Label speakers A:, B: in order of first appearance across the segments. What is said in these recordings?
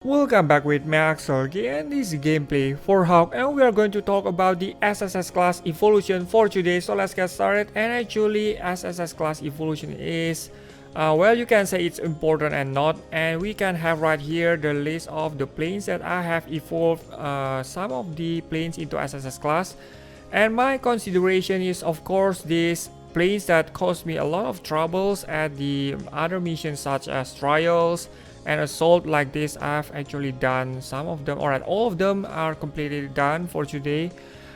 A: Welcome back with me Axel again. This is gameplay for Hawk and we are going to talk about the SSS class evolution for today. So let's get started. And actually SSS class evolution is well, you can say it's important and not, and we can have right here the list of the planes that I have evolved some of the planes into SSS class. And my consideration is of course these planes that caused me a lot of troubles at the other missions such as trials and assault. Like this, I've actually done some of them. Alright, all of them are completely done for today.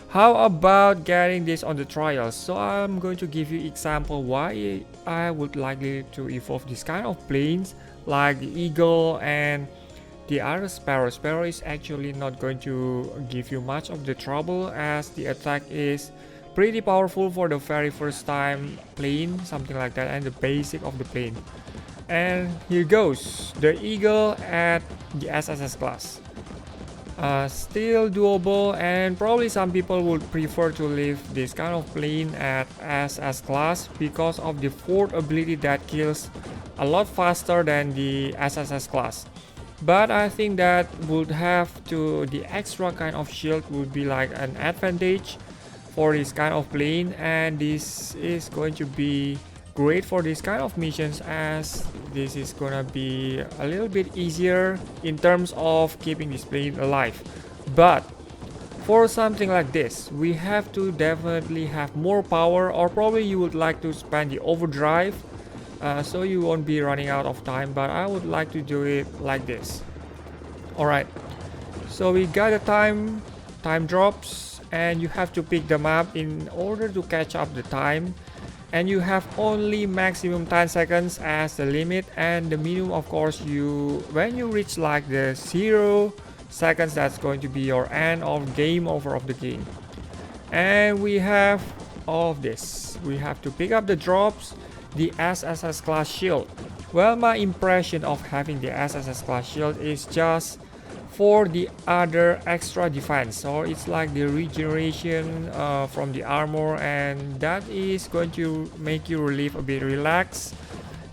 A: How about getting this on the trials? So I'm going to give you example why I would likely to evolve this kind of planes like the eagle and the other sparrow. Sparrow is actually not going to give you much of the trouble as the attack is pretty powerful for the very first time plane, something like that, and the basic of the plane. And here goes the eagle at the SSS class. Still doable, and probably some people would prefer to leave this kind of plane at SS class because of the fourth ability that kills a lot faster than the SSS class. But I think that would have to, the extra kind of shield would be like an advantage for this kind of plane, and this is going to be great for this kind of missions as this is gonna be a little bit easier in terms of keeping this plane alive. But for something like this, we have to definitely have more power, or probably you would like to spend the overdrive so you won't be running out of time, but I would like to do it like this. Alright, so we got a time drops, and you have to pick them up in order to catch up the time. And you have only maximum 10 seconds as the limit, and the minimum of course when you reach like the 0 seconds, that's going to be your end of game over of the game. And we have all of this. We have to pick up the drops, the SSS class shield. Well, my impression of having the SSS class shield is just for the other extra defense, so it's like the regeneration from the armor, and that is going to make you relieve a bit relaxed.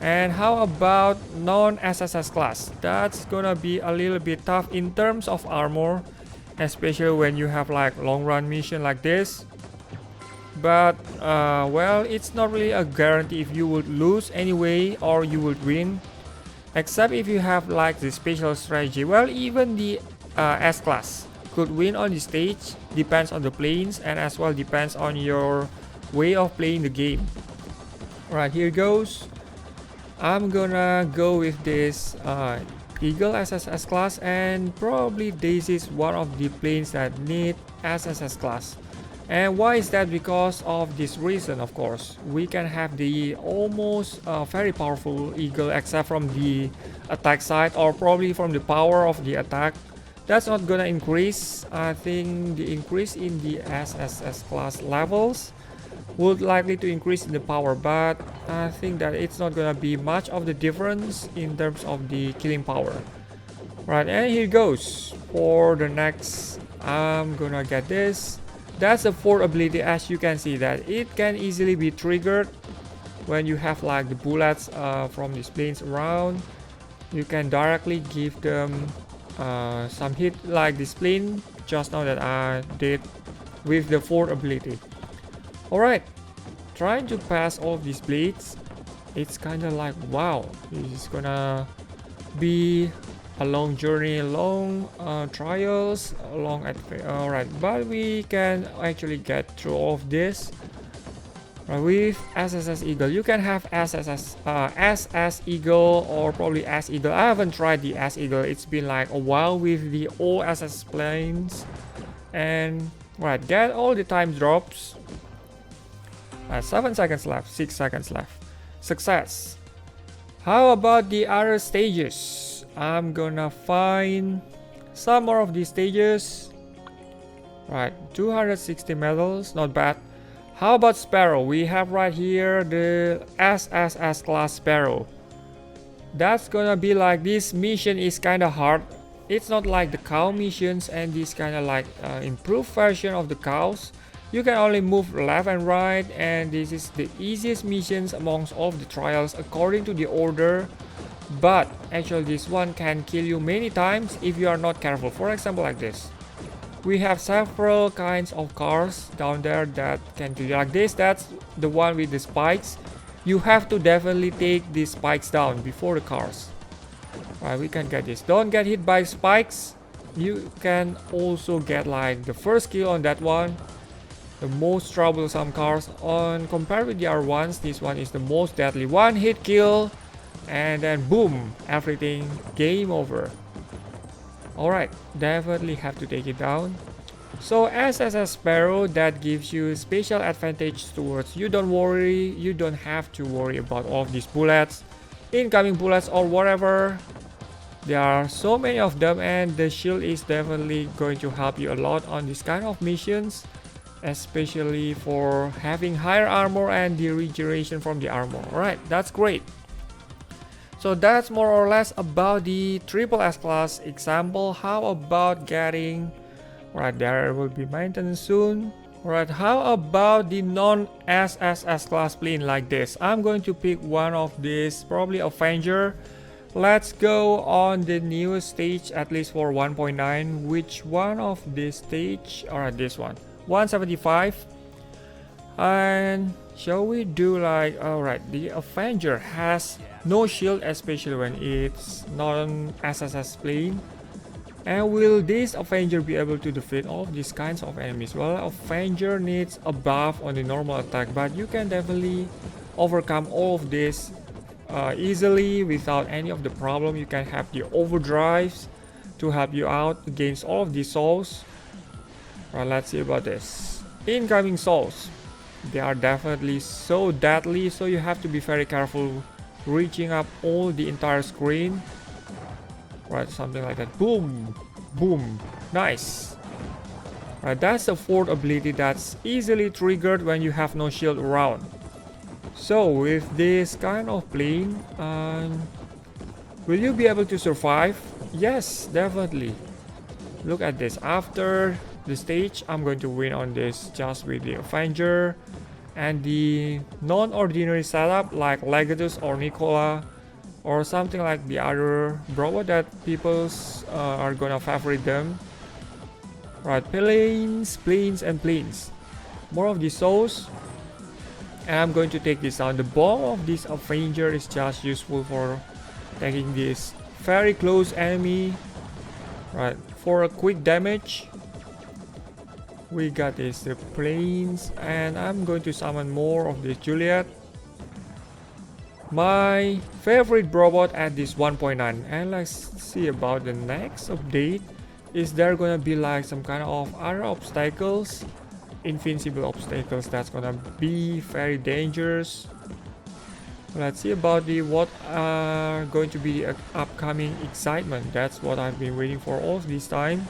A: And how about non-SSS class? That's gonna be a little bit tough in terms of armor, especially when you have like long run mission like this. But well, it's not really a guarantee if you would lose anyway or you would win, except if you have like the special strategy. Well, even the S class could win on the stage, depends on the planes, and as well depends on your way of playing the game. Right, here goes. I'm gonna go with this eagle SSS class, and probably this is one of the planes that need SSS class. And why is that? Because of this reason, of course. We can have the almost very powerful eagle, except from the attack side, or probably from the power of the attack. That's not gonna increase. I think the increase in the SSS class levels would likely to increase in the power, but I think that it's not gonna be much of the difference in terms of the killing power. Right, and here goes for the next. I'm gonna get this. That's the fourth ability. As you can see that it can easily be triggered when you have like the bullets from these planes around. You can directly give them some hit like this plane just now that I did with the fourth ability. Alright, trying to pass all of these blades, it's kind of like, wow, this is gonna be a long journey, long trials, long alright, but we can actually get through all of this. With SSS Eagle, you can have SS Eagle or probably S Eagle. I haven't tried the S Eagle, it's been like a while with the old SS planes. And right, get all the time drops. 7 seconds left, 6 seconds left. Success. How about the other stages? I'm gonna find some more of these stages. Right, 260 medals, not bad. How about Sparrow? We have right here the SSS class Sparrow. That's gonna be like, this mission is kind of hard. It's not like the cow missions, and this kind of like improved version of the cows. You can only move left and right, and this is the easiest missions amongst all of the trials according to the order. but actually this one can kill you many times if you are not careful. For example, like this, we have several kinds of cars down there that can kill you like this. That's the one with the spikes. You have to definitely take these spikes down before the cars. Right, we can get this. Don't get hit by spikes. You can also get like the first kill on that one. The most troublesome cars on compared with the other ones. This one is the most deadly. One hit kill and then boom, everything, game over. Alright, definitely have to take it down. So SSS Sparrow, that gives you special advantage towards you. Don't worry, you don't have to worry about all of these bullets, incoming bullets or whatever. There are so many of them, and the shield is definitely going to help you a lot on this kind of missions, especially for having higher armor and the regeneration from the armor. Alright, that's great. So that's more or less about the SSS class example. How about getting... Alright, there will be maintenance soon. Alright, how about the non-SSS class plane like this? I'm going to pick one of these, probably Avenger. Let's go on the newest stage, at least for 1.9. Which one of this stage? Alright, this one. 175. And shall we do like... Alright, the Avenger has no shield, especially when it's non-SSS plane. And will this Avenger be able to defeat all of these kinds of enemies? Well, Avenger needs a buff on the normal attack, but you can definitely overcome all of this easily without any of the problem. You can have the overdrives to help you out against all of these souls. Right, let's see about this. Incoming souls. They are definitely so deadly, so you have to be very careful reaching up all the entire screen. Right, something like that. Boom, boom, nice. Right, that's the fourth ability that's easily triggered when you have no shield around. So with this kind of plane, will you be able to survive? Yes, definitely. Look at this. After the stage, I'm going to win on this just with the Avenger and the non-ordinary setup like Legatus or Nicola, or something like the other robot that people are gonna favorite them. Right, planes, planes, and planes. More of these souls. And I'm going to take this down. The bomb of this Avenger is just useful for taking this very close enemy. Right, for a quick damage. We got this, the planes, and I'm going to summon more of this Juliet. My favorite robot at this 1.9. And let's see about the next update. Is there gonna be like some kind of other obstacles, invincible obstacles that's gonna be very dangerous? Let's see about the what are going to be the upcoming excitement. That's what I've been waiting for all this time.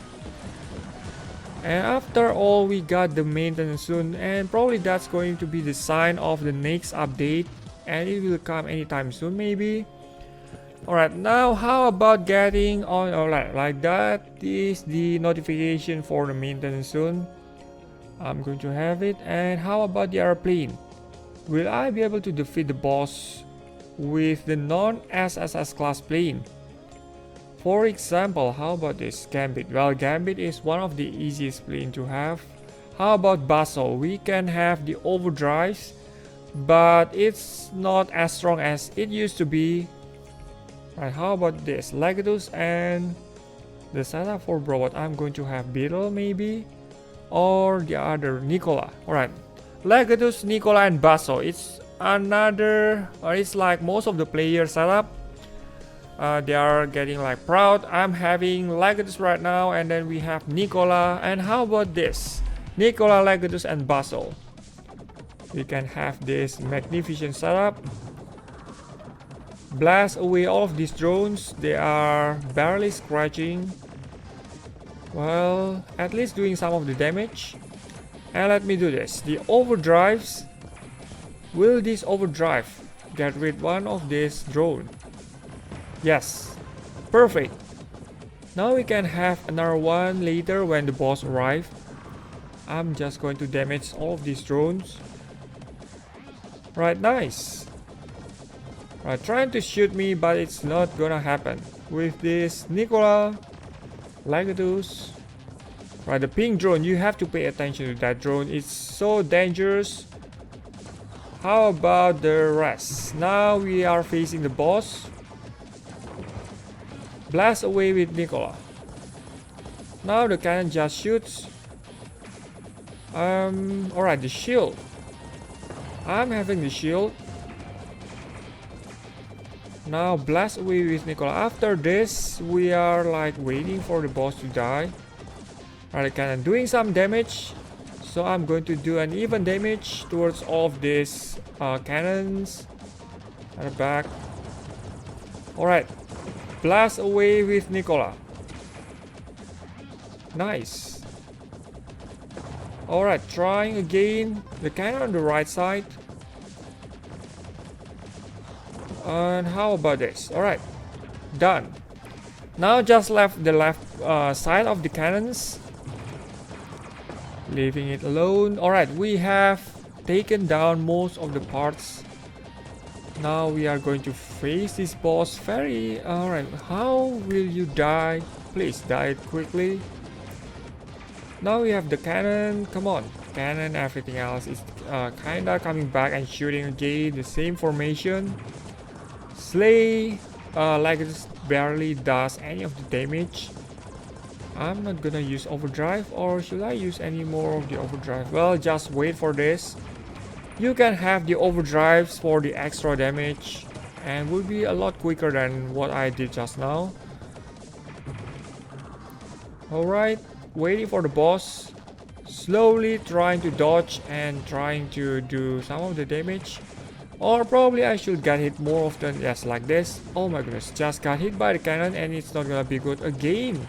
A: And after all, we got the maintenance soon, and probably that's going to be the sign of the next update, and it will come anytime soon maybe. Alright, now how about getting on? Alright, like that is the notification for the maintenance soon. I'm going to have it. And how about the airplane? Will I be able to defeat the boss with the non-SSS class plane? For example, how about this Gambit? Well, Gambit is one of the easiest plane to have. How about Basso? We can have the overdrives, but it's not as strong as it used to be. Right, how about this Legatus and the setup for robot? I'm going to have Beetle maybe, or the other Nicola. Alright, Legatus, Nicola, and Basso. It's another, or it's like most of the player setup. They are getting like proud. I'm having Legatus right now, and then we have Nicola. And how about this Nicola, Legatus, and Basso? We can have this magnificent setup. Blast away all of these drones. They are barely scratching. Well, at least doing some of the damage. And let me do this. The overdrives. Will this overdrive get rid one of this drone? Yes. Perfect. Now we can have another one later when the boss arrives. I'm just going to damage all of these drones. Right, nice. Trying to shoot me, but it's not gonna happen. With this Nicola, Legatus. The pink drone, you have to pay attention to that drone. It's so dangerous. How about the rest? Now we are facing the boss. Blast away with Nicola. Now the cannon just shoots. Alright, the shield. I'm having the shield. Now blast away with Nicola. After this, we are like waiting for the boss to die. The cannon doing some damage. So I'm going to do an even damage towards all of these cannons at the back. Alright. Blast away with Nicola. Nice. Alright, trying again. The cannon on the right side. And how about this? Alright. Done. Now just left the left side of the cannons. Leaving it alone. Alright, we have taken down most of the parts. Now we are going to face this boss very... Alright, how will you die? Please die quickly. Now we have the cannon. Come on. Cannon, everything else is kinda coming back and shooting again. The same formation. Slay. Like it barely does any of the damage. I'm not gonna use overdrive, or should I use any more of the overdrive? Well, just wait for this. You can have the overdrives for the extra damage and will be a lot quicker than what I did just now. Alright, waiting for the boss. Slowly trying to dodge and trying to do some of the damage. Or probably I should get hit more often. Yes, like this. Oh my goodness, just got hit by the cannon and it's not gonna be good again.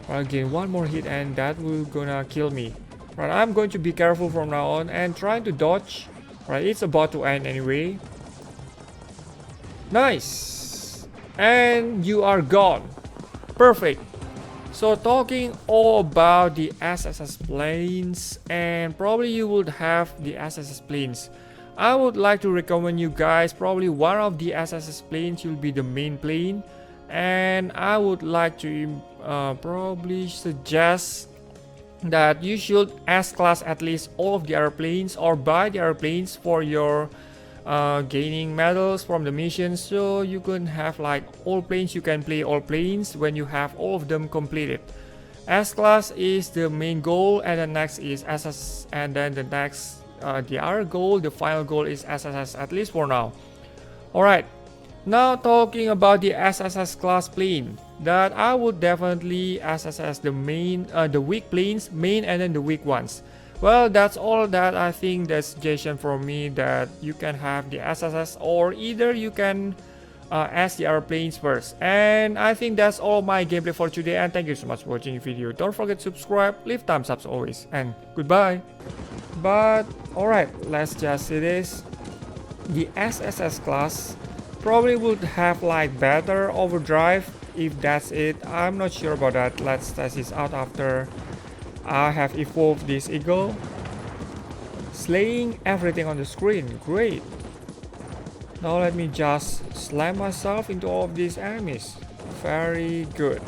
A: Again, one more hit and that will gonna kill me. I'm going to be careful from now on and trying to dodge. It's about to end anyway. Nice. And you are gone. Perfect. So talking all about the SSS planes, and probably you would have the SSS planes. I would like to recommend you guys, probably one of the SSS planes will be the main plane. And I would like to probably suggest that you should S-class at least all of the airplanes, or buy the airplanes for your gaining medals from the mission, so you can have like all planes. You can play all planes when you have all of them completed. S-class is the main goal, and the next is SS, and then the next the other goal, the final goal is SSS, at least for now. Alright, now talking about the SSS class plane, that I would definitely SSS the main, the weak planes, main, and then the weak ones. Well, that's all that I think the suggestion from me, that you can have the SSS, or either you can S the airplanes first. And I think that's all my gameplay for today, and thank you so much for watching the video. Don't forget to subscribe, leave thumbs up as always, and goodbye. But alright, let's just see this. The SSS class probably would have like better overdrive, if that's it. I'm not sure about that. Let's test this out after I have evolved this eagle. Slaying everything on the screen, great. Now let me just slam myself into all of these enemies. Very good.